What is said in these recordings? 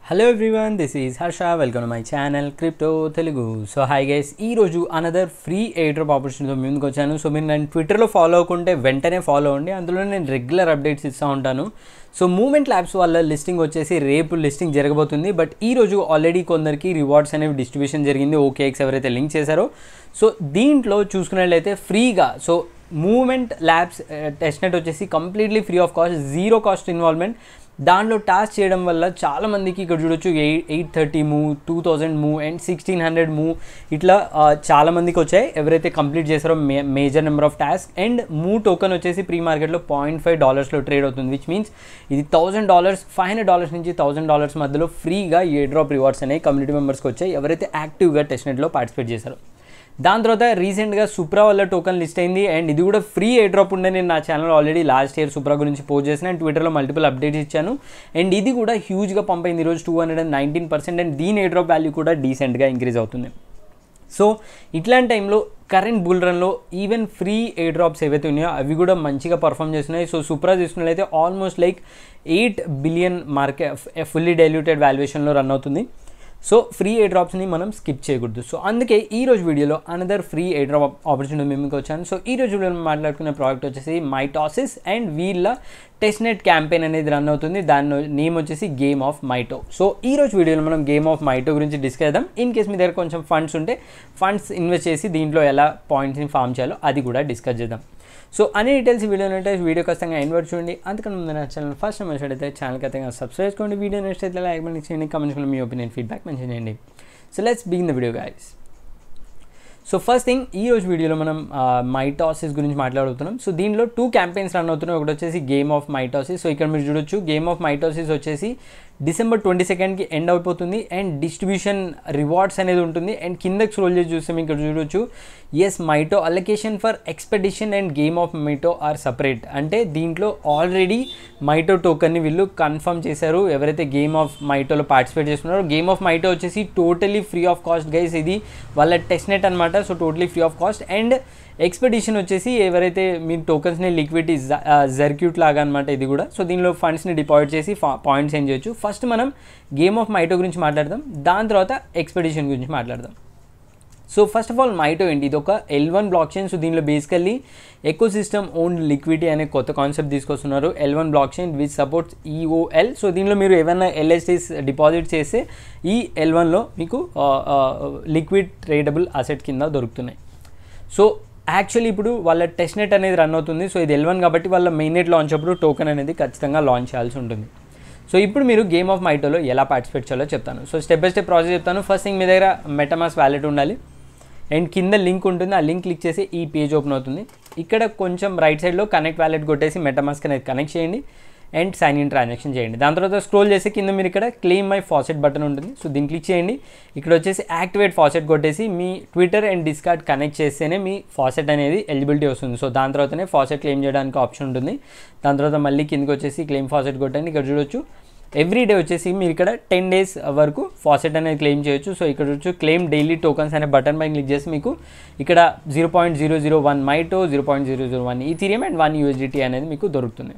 Hello everyone, this is Harsha. Welcome to my channel Crypto Telugu. So hi guys, ee roju another free airdrop opportunity తో ముందుకు వచ్చాను. So మీరు నన్ను ట్విట్టర్లో follow అవ్వకుంటే వెంటనే follow అవ్వండి. అందులో నేను రెగ్యులర్ అప్డేట్స్ ఇస్తూ ఉంటాను. సో మూమెంట్ ల్యాబ్స్ వల్ల లిస్టింగ్ వచ్చేసి రేపు లిస్టింగ్ జరగబోతుంది. బట్ ఈ రోజు ఆల్రెడీ కొందరికి రివార్డ్స్ అనేవి డిస్ట్రిబ్యూషన్ జరిగింది. OKX ఎవరైతే లింక్ చేశారో సో దీంట్లో చూసుకున్నట్లయితే ఫ్రీగా సో మూమెంట్ ల్యాబ్స్ టెస్ట్నెట్ వచ్చేసి completely free of cost, zero cost involvement. దాంట్లో టాస్క్ చేయడం వల్ల చాలామందికి ఇక్కడ చూడొచ్చు 830 మూవ్, 2000 మూవ్ అండ్ 1600 మూవ్ ఇట్లా చాలామందికి వచ్చాయి ఎవరైతే కంప్లీట్ చేశారో major number of task. And move token వచ్చేసి ప్రీ మార్కెట్లో $0.5 ట్రేడ్ అవుతుంది, విచ్ మీన్స్ ఇది $1000, $500 నుంచి $1000 మధ్యలో ఫ్రీగా ఎయిర్ డ్రాప్ రివార్డ్స్ అనేవి కమ్యూనిటీ మెంబర్స్కి వచ్చాయి ఎవరైతే యాక్టివ్గా టెస్ట్నెట్లో పార్టిసిపేట్ చేశారో. దాని తర్వాత రీసెంట్గా సుప్రా వల్ల టోకెన్ లిస్ట్ అయింది అండ్ ఇది కూడా ఫ్రీ ఎయిర్ డ్రాప్ ఉండే. నేను నా channel already last year Supra గురించి పోస్ట్ చేసిన అండ్ ట్విట్టర్లో మల్టిపుల్ అప్డేట్స్ ఇచ్చాను. అండ్ ఇది కూడా హ్యూజ్గా పంప్ అయింది ఈరోజు 219%. అండ్ దీని ఎయిర్ డ్రాప్ వాల్యూ కూడా డీసెంట్గా ఇంక్రీజ్ అవుతుంది. సో ఇట్లాంటి టైంలో కరెంట్ బుల్ రన్లో ఈవెన్ ఫ్రీ ఎయిర్ డ్రాప్స్ ఏవైతే ఉన్నాయో అవి కూడా మంచిగా పర్ఫామ్ చేస్తున్నాయి. సో సుప్రా తీసుకున్నట్లయితే almost like 8 billion market fully diluted వాల్యుయేషన్లో రన్ అవుతుంది. సో ఫ్రీ ఎయిర్ డ్రాప్స్ని మనం స్కిప్ చేయకూడదు. సో అందుకే ఈ రోజు వీడియోలో another free air drop opportunity మేము వచ్చాను. సో ఈ రోజు వీడియోలో మాట్లాడుకునే ప్రోడక్ట్ వచ్చేసి మైటోసిస్ అండ్ వీళ్ళ టెస్ట్నెట్ క్యాంపెయిన్ అనేది రన్ అవుతుంది. దాని నేమ్ వచ్చేసి గేమ్ ఆఫ్ మైటో. సో ఈ రోజు వీడియోలో మనం గేమ్ ఆఫ్ మైటో గురించి డిస్కస్ చేద్దాం. ఇన్ కేస్ మీ దగ్గర కొంచెం ఫండ్స్ ఉంటే ఫండ్స్ ఇన్వెస్ట్ చేసి దీంట్లో ఎలా పాయింట్స్ని ఫామ్ చేయాలో అది కూడా డిస్కస్ చేద్దాం. సో అన్ని డీటెయిల్స్ వీడియో ఖచ్చితంగా ఎండ్ వరకు చూడండి. అంతకన్నా ముందు నా ఛానల్ ఫస్ట్ టైం అయితే ఛానల్ ఖచ్చితంగా సబ్స్క్రైబ్ చేసుకోండి. వీడియో నచ్చితే లైక్ చేయండి, కామెంట్స్లో మీ ఒపీనియన్ ఫీడ్బ్యాక్ మెన్షన్ చేయండి. So let's begin the video guys. So first thing ఈ రోజు వీడియోలో మనం మైటోసిస్ గురించి మాట్లాడుతున్నాం. సో దీనిలో 2 క్యాంపెయిన్స్ రన్ అవుతున్నాయి. ఒకటి వచ్చేసి గేమ్ ఆఫ్ మైటోసిస్. సో ఇక్కడ మీరు చూడొచ్చు గేమ్ ఆఫ్ మైటోసిస్ వచ్చేసి December 22కి ఎండ్ అయిపోతుంది అండ్ డిస్ట్రిబ్యూషన్ రివార్డ్స్ అనేది ఉంటుంది. అండ్ కిందకి స్క్రోల్ చేసి చూస్తే మీకు ఇక్కడ చూడొచ్చు yes Mito allocation for expedition and game of Mito are separate. అంటే దీంట్లో ఆల్రెడీ మైటో టోకన్ని వీళ్ళు కన్ఫర్మ్ చేశారు ఎవరైతే గేమ్ ఆఫ్ మైటోలో పార్టిసిపేట్ చేస్తున్నారో. గేమ్ ఆఫ్ మైటో వచ్చేసి totally free of cost guys. ఇది వాళ్ళ టెస్ట్నెట్ అనమాట. So totally free of cost. And expedition వచ్చేసి ఎవరైతే మీ టోకన్స్ని లిక్విడిటీ జర్క్యూట్ లాగా అనమాట ఇది కూడా. సో దీనిలో ఫండ్స్ని డిపాజిట్ చేసి పాయింట్స్ ఏం చేయొచ్చు. ఫస్ట్ మనం గేమ్ ఆఫ్ మైటో గురించి మాట్లాడదాం, దాని తర్వాత ఎక్స్పెడిషన్ గురించి మాట్లాడదాం. సో ఫస్ట్ ఆఫ్ ఆల్ మైటో ఏంటి, ఇది ఒక L1 బ్లాక్ చైన్. సో దీనిలో basically eco system own liquidity అనే కొత్త కాన్సెప్ట్ తీసుకొస్తున్నారు. L1 block chain which supports EOL. So దీనిలో మీరు ఏమైనా LSTs డిపాజిట్ చేస్తే ఈ L1లో మీకు లిక్విడ్ ట్రేడబుల్ అసెట్ కింద దొరుకుతున్నాయి. సో యాక్చువల్లీ ఇప్పుడు వాళ్ళ టెస్ట్నెట్ అనేది రన్ అవుతుంది. సో ఇది L1 కాబట్టి వాళ్ళ మెయిన్నెట్ లాంచ్ అప్పుడు టోకెన్ అనేది ఖచ్చితంగా లాంచ్ చేయాల్సి ఉంటుంది. సో ఇప్పుడు మీరు గేమ్ ఆఫ్ మైటోలో ఎలా పార్టిసిపేట్ చేయాలో చెప్తాను. So step by step process చెప్తాను. ఫస్ట్ థింగ్ మీ దగ్గర మెటామాస్క్ వ్యాలెట్ ఉండాలి అండ్ కింద లింక్ ఉంటుంది. ఆ లింక్ క్లిక్ చేసి ఈ పేజ్ ఓపెన్ అవుతుంది. ఇక్కడ కొంచెం రైట్ సైడ్లో కనెక్ట్ వ్యాలెట్ కొట్టేసి మెటామాస్క్ అనేది కనెక్ట్ చేయండి అండ్ సైన్ ఇన్ ట్రాన్సాక్షన్ చేయండి. దాని తర్వాత స్క్రోల్ చేసి కింద మీరు ఇక్కడ క్లెయిమ్ మై ఫాసెట్ బటన్ ఉంటుంది. సో దీన్ని క్లిక్ చేయండి. ఇక్కడ వచ్చేసి యాక్టివేట్ ఫాసెట్ కొట్టేసి మీ ట్విట్టర్ అండ్ డిస్కార్డ్ కనెక్ట్ చేస్తేనే మీ ఫాసెట్ అనేది ఎలిజిబిలిటీ వస్తుంది. సో దాని తర్వాతనే ఫాసెట్ క్లెయిమ్ చేయడానికి ఆప్షన్ ఉంటుంది. దాని తర్వాత మళ్ళీ కిందకి వచ్చేసి క్లెయిమ్ ఫాసెట్ కొట్టండి. ఇక్కడ చూడొచ్చు ఎవ్రీ డే వచ్చేసి మీరు ఇక్కడ 10 days వరకు ఫాసెట్ అనేది క్లెయిమ్ చేయొచ్చు. సో ఇక్కడ వచ్చి క్లెయిమ్ డైలీ టోకన్స్ అనే బటన్ పై క్లిక్ చేసి మీకు ఇక్కడ 0.001 మైటో, 0.001 ఈథీరియం అండ్ 1 USDT అనేది మీకు దొరుకుతుంది.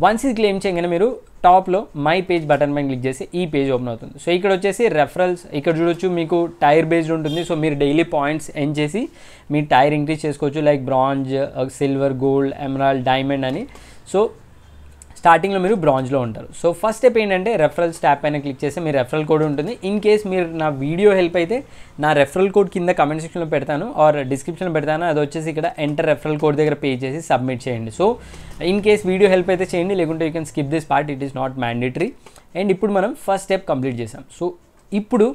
వన్స్ ఇది క్లెయిమ్ చేయగానే మీరు టాప్లో మై పేజ్ బటన్ పైన క్లిక్ చేసి ఈ పేజ్ ఓపెన్ అవుతుంది. సో ఇక్కడ వచ్చేసి రెఫరల్స్ ఇక్కడ చూడొచ్చు మీకు టైర్ బేస్డ్ ఉంటుంది. సో మీరు డైలీ పాయింట్స్ ఎన్ చేసి మీ టైర్ ఇంక్రీజ్ చేసుకోవచ్చు like bronze, silver, gold, emerald, diamond అని. సో స్టార్టింగ్లో మీరు బ్రాంజ్లో ఉంటారు. సో ఫస్ట్ స్టెప్ ఏంటంటే రెఫరల్స్ ట్యాప్ పైన క్లిక్ చేస్తే మీ రెఫరల్ కోడ్ ఉంటుంది. ఇన్ కేస్ మీరు నా వీడియో హెల్ప్ అయితే నా రెఫరల్ కోడ్ కింద కమెంట్ సెక్షన్లో పెడతాను ఆర్ డిస్క్రిప్షన్లో పెడతాను. అది వచ్చేసి ఇక్కడ ఎంటర్ రెఫరల్ కోడ్ దగ్గర పే చేసి సబ్మిట్ చేయండి. So in case video help అయితే చేయండి, లేకుంటే you can skip this part, it is not mandatory. And ఇప్పుడు మనం ఫస్ట్ స్టెప్ కంప్లీట్ చేసాం. సో ఇప్పుడు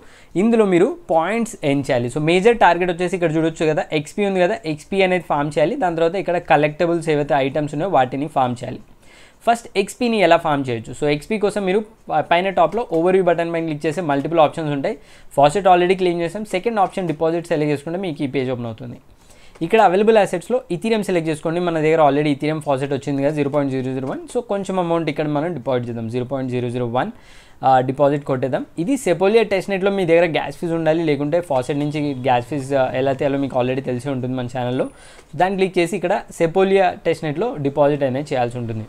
ఇందులో మీరు పాయింట్స్ ఎర్న్ చేయాలి. సో మేజర్ టార్గెట్ వచ్చేసి ఇక్కడ చూడొచ్చు కదా XP ఉంది కదా, XP అనేది ఫామ్ చేయాలి. దాని తర్వాత ఇక్కడ కలెక్టబుల్స్ ఏవైతే ఐటమ్స్ ఉన్నాయో వాటిని ఫామ్ చేయాలి. ఫస్ట్ XPని ఎలా ఫామ్ చేయొచ్చు. సో XP కోసం మీరు పైన టాప్లో ఓవర్వ్యూ బటన్ పైన క్లిక్ చేస్తే మల్టిపుల్ ఆప్షన్స్ ఉంటాయి. ఫాసెట్ ఆల్రెడీ క్లెయిమ్ చేసాం. సెకండ్ ఆప్షన్ డిపాజిట్ సెలెక్ట్ చేసుకుంటే మీకు ఈ పేజ్ ఓపెన్ అవుతుంది. ఇక్కడ అవైలబుల్ అసెట్స్లో ఇథీరియం సెలెక్ట్ చేసుకోండి. మన దగ్గర ఆల్రెడీ ఇథీరియం ఫాసెట్ వచ్చింది కదా 0.001. సో కొంచెం అమౌంట్ ఇక్కడ మనం డిపాజిట్ చేద్దాం, 0.001 డిపాజిట్ కొట్టేద్దాం. ఇది సెపోలియా టెస్ట్నెట్లో మీ దగ్గర గ్యాస్ ఫీజ్ ఉండాలి, లేకుంటే ఫాసెట్ నుంచి గ్యాస్ ఫీజ్ ఎలా తేయాలో మీకు ఆల్రెడీ తెలిసి ఉంటుంది మన ఛానల్లో. దాన్ని క్లిక్ చేసి ఇక్కడ సెపోలియా టెస్ట్నెట్లో డిపాజిట్ అనేది చేయాల్సి ఉంటుంది.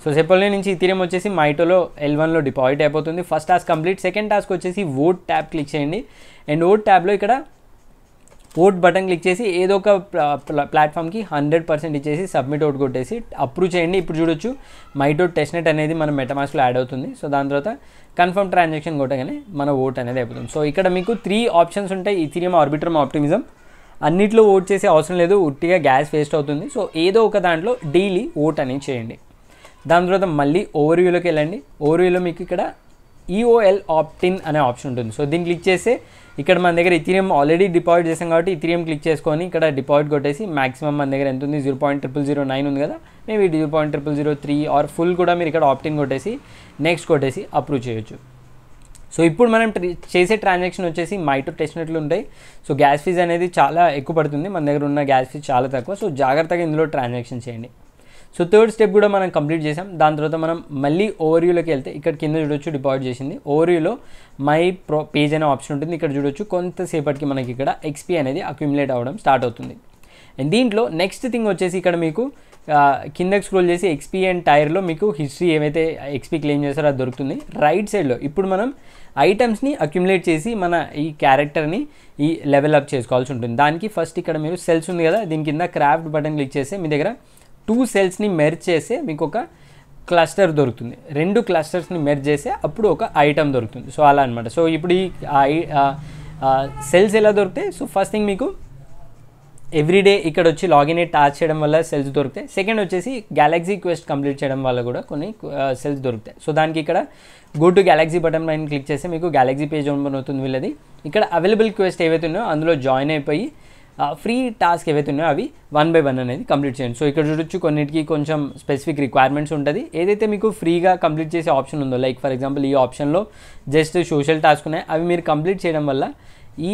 సో సెపోలియో నుంచి ఇథీరియం వచ్చేసి మైటోలో L1లో డిపాజిట్ అయిపోతుంది. First task complete. Second task వచ్చేసి ఓట్ ట్యాబ్ క్లిక్ చేయండి. అండ్ ఓట్ ట్యాబ్లో ఇక్కడ ఓట్ బటన్ క్లిక్ చేసి ఏదో ఒక ప్లాట్ఫామ్కి 100% ఇచ్చేసి సబ్మిట్ ఓట్ కొట్టేసి అప్రూవ్ చేయండి. ఇప్పుడు చూడొచ్చు మైటో టెస్ట్నెట్ అనేది మన మెటామాస్క్లో యాడ్ అవుతుంది. సో దాని తర్వాత కన్ఫర్మ్ ట్రాన్సాక్షన్ కొట్టగానే మన ఓట్ అనేది అయిపోతుంది. సో ఇక్కడ మీకు 3 ఆప్షన్స్ ఉంటాయి, ఇథీరియం, ఆర్బిట్రమ్, ఆప్టిమిజం. అన్నిట్లో ఓట్ చేసే అవసరం లేదు, ఉట్టిగా గ్యాస్ వేస్ట్ అవుతుంది. సో ఏదో ఒక దాంట్లో డైలీ ఓట్ అనేది చేయండి. దాని తర్వాత మళ్ళీ ఓవర్వ్యూలోకి వెళ్ళండి. ఓవర్వ్యూలో మీకు ఇక్కడ EOL ఆప్టిన్ అనే ఆప్షన్ ఉంటుంది. సో దీన్ని క్లిక్ చేస్తే ఇక్కడ మన దగ్గర ఇథీరియం ఆల్రెడీ డిపాజిట్ చేసాం కాబట్టి ఇథీరియం క్లిక్ చేసుకొని ఇక్కడ డిపాజిట్ కొట్టేసి మాక్సిమం మన దగ్గర ఎంత ఉంది 0.0009 ఉంది కదా, మేబీ 0.0003 ఆర్ ఫుల్ కూడా మీరు ఇక్కడ ఆప్టిన్ కొట్టేసి నెక్స్ట్ కొట్టేసి అప్రూవ్ చేయొచ్చు. సో ఇప్పుడు మనం చేసే ట్రాన్సాక్షన్ వచ్చేసి మైటో టెస్ట్నెట్లు ఉంటాయి. సో గ్యాస్ ఫీజ్ అనేది చాలా ఎక్కువ పడుతుంది, మన దగ్గర ఉన్న గ్యాస్ ఫీజ్ చాలా తక్కువ. సో జాగ్రత్తగా ఇందులో ట్రాన్సాక్షన్ చేయండి. సో థర్డ్ స్టెప్ కూడా మనం కంప్లీట్ చేసాం. దాని తర్వాత మనం మళ్ళీ ఓవర్వ్యూలోకి వెళ్తే ఇక్కడ కింద చూడొచ్చు డిపాజిట్ చేసింది. ఓవర్వ్యూలో మై పేజ్ అనే ఆప్షన్ ఉంటుంది. ఇక్కడ చూడొచ్చు కొంతసేపటికి మనకి ఇక్కడ XP అనేది అక్యుములేట్ అవ్వడం స్టార్ట్ అవుతుంది. అండ్ దీంట్లో నెక్స్ట్ థింగ్ వచ్చేసి ఇక్కడ మీకు కిందకి స్క్రోల్ చేసి XP అండ్ టైర్లో మీకు హిస్టరీ ఏవైతే XP క్లెయిమ్ చేస్తారో అది దొరుకుతుంది. రైట్ సైడ్లో ఇప్పుడు మనం ఐటమ్స్ని అక్యుములేట్ చేసి మన ఈ క్యారెక్టర్ని ఈ లెవెల్ అప్ చేసుకోవాల్సి ఉంటుంది. దానికి ఫస్ట్ ఇక్కడ మీరు సెల్స్ ఉంది కదా, దీని కింద క్రాఫ్ట్ బటన్ క్లిక్ చేస్తే మీ దగ్గర 2 సెల్స్ని మెర్జ్ చేస్తే మీకు ఒక క్లస్టర్ దొరుకుతుంది. 2 క్లస్టర్స్ని మెర్జ్ చేస్తే అప్పుడు ఒక ఐటమ్ దొరుకుతుంది. సో అలా అనమాట. సో ఇప్పుడు ఈ సెల్స్ ఎలా దొరుకుతాయి? సో ఫస్ట్ థింగ్ మీకు ఎవ్రీడే ఇక్కడ వచ్చి లాగిన్ అయ్యి టాచ్ చేయడం వల్ల సెల్స్ దొరుకుతాయి. సెకండ్ వచ్చేసి గ్యాలక్సీ క్వెస్ట్ కంప్లీట్ చేయడం వల్ల కూడా కొన్ని సెల్స్ దొరుకుతాయి. సో దానికి ఇక్కడ గో టు గ్యాలక్సీ బటన్ పైన క్లిక్ చేస్తే మీకు గ్యాలక్సీ పేజ్ ఓపెన్ అవుతుంది వీళ్ళది. ఇక్కడ అవైలబుల్ క్వెస్ట్ ఏవైతే ఉన్నాయో అందులో జాయిన్ అయిపోయి ఫ్రీ టాస్క్ ఏవైతే ఉన్నాయో అవి 1 by 1 అనేది కంప్లీట్ చేయండి. సో ఇక్కడ చూడొచ్చు కొన్నిటికి కొంచెం స్పెసిఫిక్ రిక్వైర్మెంట్స్ ఉంటుంది. ఏదైతే మీకు ఫ్రీగా కంప్లీట్ చేసే ఆప్షన్ ఉందో, లైక్ ఫర్ ఎగ్జాంపుల్ ఈ ఆప్షన్లో జస్ట్ సోషల్ టాస్క్ ఉన్నాయి, అవి మీరు కంప్లీట్ చేయడం వల్ల ఈ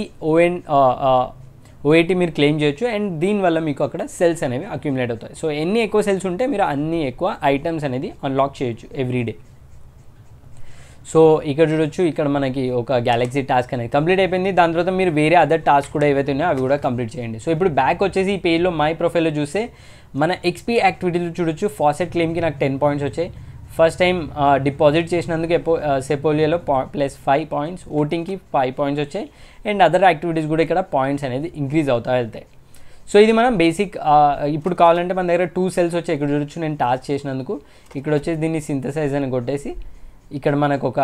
OAT మీరు క్లెయిమ్ చేయొచ్చు. అండ్ దీనివల్ల మీకు అక్కడ సెల్స్ అనేవి అక్యుములేట్ అవుతాయి. సో ఎన్ని ఎక్కువ సెల్స్ ఉంటే మీరు అన్ని ఎక్కువ ఐటమ్స్ అనేది అన్లాక్ చేయొచ్చు ఎవ్రీడే. సో ఇక్కడ చూడొచ్చు ఇక్కడ మనకి ఒక గ్యాలక్సీ టాస్క్ అనేది కంప్లీట్ అయిపోయింది. దాని తర్వాత మీరు వేరే అదర్ టాస్క్ కూడా ఏవైతే ఉన్నాయో అవి కూడా కంప్లీట్ చేయండి. సో ఇప్పుడు బ్యాక్ వచ్చేసి ఈ పేజ్లో మై ప్రొఫైల్లో చూస్తే మన XP యాక్టివిటీలు చూడొచ్చు. ఫాసెట్ క్లెయిమ్కి నాకు 10 పాయింట్స్ వచ్చాయి. ఫస్ట్ టైం డిపాజిట్ చేసినందుకు సెపోలియోలో +5 పాయింట్స్, ఓటింగ్కి 5 పాయింట్స్ వచ్చాయి. అండ్ అదర్ యాక్టివిటీస్ కూడా ఇక్కడ పాయింట్స్ అనేది ఇంక్రీజ్ అవుతా వెళ్తాయి. సో ఇది మనం బేసిక్. ఇప్పుడు కావాలంటే మన దగ్గర 2 సెల్స్ వచ్చాయి. ఇక్కడ చూడొచ్చు నేను టాస్క్ చేసినందుకు. ఇక్కడ వచ్చేసి దీన్ని సింథసైజ్ అని కొట్టేసి ఇక్కడ మనకు ఒక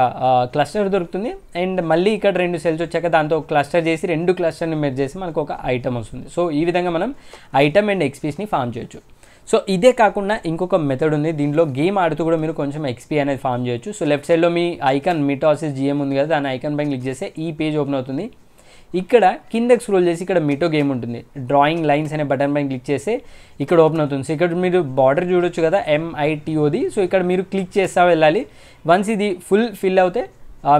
క్లస్టర్ దొరుకుతుంది. అండ్ మళ్ళీ ఇక్కడ 2 సెల్స్ వచ్చాక దాంతో ఒక క్లస్టర్ చేసి 2 క్లస్టర్ని మెర్జ్ చేసి మనకు ఒక ఐటమ్ వస్తుంది. సో ఈ విధంగా మనం ఐటమ్ అండ్ XPస్ని ఫామ్ చేయొచ్చు. సో ఇదే కాకుండా ఇంకొక మెథడ్ ఉంది. దీంట్లో గేమ్ ఆడుతూ కూడా మీరు కొంచెం XP అనేది ఫామ్ చేయొచ్చు. సో లెఫ్ట్ సైడ్లో మీ ఐకాన్ మిటోసిస్ GM ఉంది కదా, దాని ఐకాన్ పైన క్లిక్ చేస్తే ఈ పేజ్ ఓపెన్ అవుతుంది. ఇక్కడ కిందకి స్క్రోల్ చేసి ఇక్కడ మిటో గేమ్ ఉంటుంది, డ్రాయింగ్ లైన్స్ అనే బటన్ పైన క్లిక్ చేస్తే ఇక్కడ ఓపెన్ అవుతుంది. సో ఇక్కడ మీరు బార్డర్ చూడొచ్చు కదా, MITOది. సో ఇక్కడ మీరు క్లిక్ చేస్తా వెళ్ళాలి. వన్స్ ఇది ఫిల్ అవుతే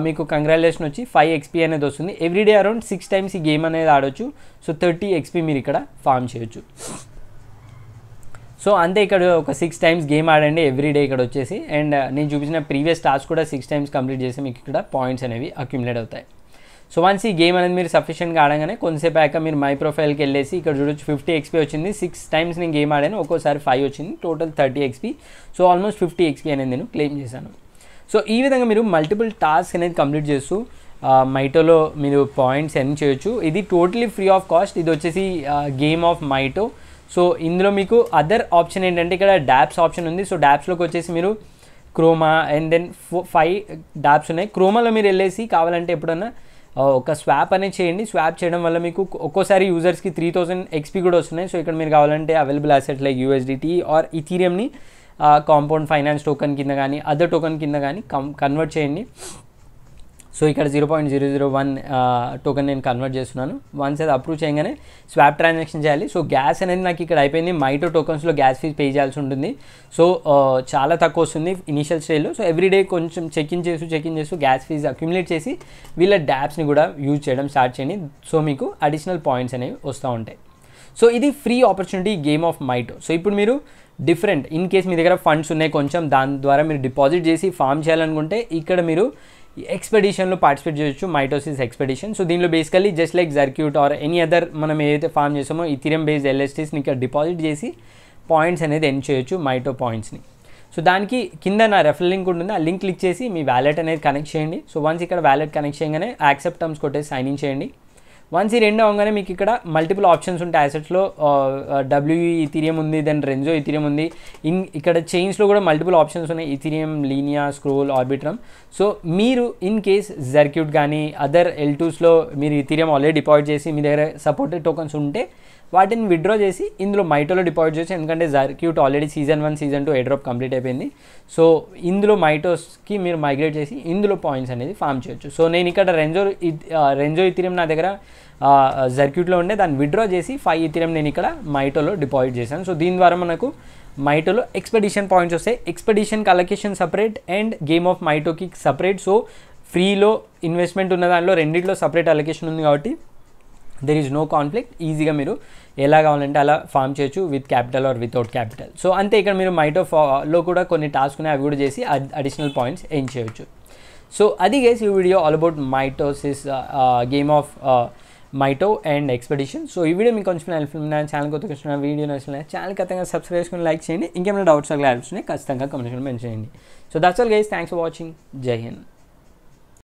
మీకు కంగ్రాచులేషన్ వచ్చి 5 XP అనేది వస్తుంది. ఎవ్రీడే అరౌండ్ 6 times ఈ గేమ్ అనేది ఆడొచ్చు. సో 30 XP మీరు ఇక్కడ ఫామ్ చేయొచ్చు. సో అంతే, ఇక్కడ ఒక 6 times గేమ్ ఆడండి ఎవ్రీడే ఇక్కడ వచ్చేసి. అండ్ నేను చూపించిన ప్రీవియస్ టాస్క్ కూడా 6 times కంప్లీట్ చేస్తే మీకు ఇక్కడ పాయింట్స్ అనేవి అక్యుములేట్ అవుతాయి. సో వన్స్ ఈ గేమ్ అనేది మీరు సఫిషియెంట్గా ఆడగానే కొంతసేపు అయ్యాక మీరు మై ప్రొఫైల్కి వెళ్ళేసి ఇక్కడ చూడొచ్చు 50 XP వచ్చింది. 6 times నేను గేమ్ ఆడాను, ఒక్కోసారి 5 వచ్చింది, total 30 XP. So almost 50 XP అనేది నేను క్లెయిమ్ చేశాను. సో ఈ విధంగా మీరు మల్టిపుల్ టాస్క్ అనేది కంప్లీట్ చేస్తూ మైటోలో మీరు పాయింట్స్ ఎర్న్ చేయొచ్చు. ఇది టోటలీ ఫ్రీ ఆఫ్ కాస్ట్. ఇది వచ్చేసి గేమ్ ఆఫ్ మైటో. సో ఇందులో మీకు అదర్ ఆప్షన్ ఏంటంటే ఇక్కడ డాప్స్ ఆప్షన్ ఉంది. సో డాప్స్లోకి వచ్చేసి మీరు క్రోమా అండ్ దెన్ 5 డాప్స్ ఉన్నాయి. క్రోమాలో మీరు వెళ్ళేసి కావాలంటే ఎప్పుడన్నా ఒక స్వాప్ అనేది చేయండి. స్వాప్ చేయడం వల్ల మీకు ఒక్కోసారి యూజర్స్కి 3000 XP కూడా వస్తున్నాయి. సో ఇక్కడ మీరు కావాలంటే available asset like USDT or ఇథీరియంని కాంపౌండ్ ఫైనాన్స్ టోకెన్ కింద కానీ అదర్ టోకెన్ కింద కానీ కన్వర్ట్ చేయండి. సో ఇక్కడ 0.001 టోకెన్ నేను కన్వర్ట్ చేస్తున్నాను. వన్స్ అది అప్రూవ్ చేయగానే స్వాప్ ట్రాన్సాక్షన్ చేయాలి. సో గ్యాస్ అనేది నాకు ఇక్కడ అయిపోయింది. మైటో టోకన్స్లో గ్యాస్ ఫీజ్ పే చేయాల్సి ఉంటుంది. సో చాలా తక్కువ వస్తుంది ఇనిషియల్ స్టేజ్లో. సో ఎవ్రీడే కొంచెం చెక్ ఇన్ చేస్తూ గ్యాస్ ఫీజ్ అక్యుములేట్ చేసి వీళ్ళ డాప్స్ని కూడా యూజ్ చేయడం స్టార్ట్ చేయండి. సో మీకు అడిషనల్ పాయింట్స్ అనేవి వస్తూ ఉంటాయి. సో ఇది free opportunity game of Mito. So ఇప్పుడు మీరు డిఫరెంట్ ఇన్ కేస్ మీ దగ్గర ఫండ్స్ ఉన్నాయి కొంచెం, దాని ద్వారా మీరు డిపాజిట్ చేసి ఫామ్ చేయాలనుకుంటే ఇక్కడ మీరు ఎక్స్పెడిషన్లో పార్టిసిపేట్ చేయొచ్చు, మైటోసిస్ ఎక్స్పెడిషన్. సో దీనిలో basically just like Zircuit or any other మనం ఏదైతే ఫామ్ చేసామో ఇథీరియం బేస్డ్ LSTస్ని ఇక్కడ డిపాజిట్ చేసి పాయింట్స్ అనేది ఎర్న్ చేయొచ్చు, మైటో పాయింట్స్ని. సో దానికి కింద నా రెఫరల్ లింక్ ఉంటుంది, ఆ లింక్ క్లిక్ చేసి మీ వ్యాలెట్ అనేది కనెక్ట్ చేయండి. సో వన్స్ ఇక్కడ వ్యాలెట్ కనెక్ట్ చేయగానే యాక్సెప్ట్ టర్మ్స్ కొట్టేసి సైన్ ఇన్ చేయండి. వన్స్ ఈ రెండు అవగానే మీకు ఇక్కడ మల్టిపుల్ ఆప్షన్స్ ఉంటాయి అసెట్స్లో. డబ్ల్యూఈ ఇథీరియం ఉంది, దెన్ రెంజో ఇథీరియం ఉంది. ఇక్కడ చైన్స్లో కూడా మల్టిపుల్ ఆప్షన్స్ ఉన్నాయి, Ethereum, Linea, scroll, Arbitrum. So మీరు ఇన్ కేస్ జర్క్యూట్ కానీ అదర్ L2స్లో మీరు ఇథీరియం ఆల్రెడీ డిపాజిట్ చేసి మీ దగ్గర సపోర్టెడ్ టోకన్స్ ఉంటే వాటిని విత్డ్రా చేసి ఇందులో మైటోలో డిపాజిట్ చేసి, ఎందుకంటే జర్క్యూట్ already season 1 season 2 air drop complete అయిపోయింది. సో ఇందులో మైటోస్కి మీరు మైగ్రేట్ చేసి ఇందులో పాయింట్స్ అనేది ఫామ్ చేయొచ్చు. సో నేను ఇక్కడ రెంజో ఇథీరియం నా దగ్గర జర్క్యూట్లో ఉండే దాన్ని విత్డ్రా చేసి 5 ఇథీరియం నేను ఇక్కడ మైటోలో డిపాజిట్ చేశాను. సో దీని ద్వారా మనకు మైటోలో ఎక్స్పెడిషన్ పాయింట్స్ వస్తాయి. ఎక్స్పెడిషన్కి allocation separate and game of మైటోకి సపరేట్. సో ఫ్రీలో ఇన్వెస్ట్మెంట్ ఉన్న దాంట్లో రెండిట్లో సపరేట్ అలొకేషన్ ఉంది కాబట్టి దెర్ ఈజ్ నో కాన్ఫ్లిక్ట్. ఈజీగా మీరు ఎలా కావాలంటే అలా ఫామ్ చేయొచ్చు, with capital or without capital. So అంతే, ఇక్కడ మీరు మైటోలో కూడా కొన్ని టాస్క్ ఉన్నాయి, అవి కూడా చేసి అడిషనల్ పాయింట్స్ ఎయిన్ చేయొచ్చు. సో అది గైస్ ఈ వీడియో ఆల్ అబౌట్ మైటోసిస్, game of Myto and expedition. So ఈ వీడియో మీకు కొంచెం హెల్ప్ఫుల్ ఉన్న ఛానల్ కొత్త వచ్చిన వీడియో నచ్చిన ఛానల్ ఖచ్చితంగా సబ్స్క్రైబ్ చేసుకుని లైక్ చేయండి. ఇంకేమైనా డౌట్స్ క్లారిఫికేషన్ ఖచ్చితంగా కమెంట్ మెన్షన్ చేయండి. So that's all guys, thanks for watching. జై హింద్.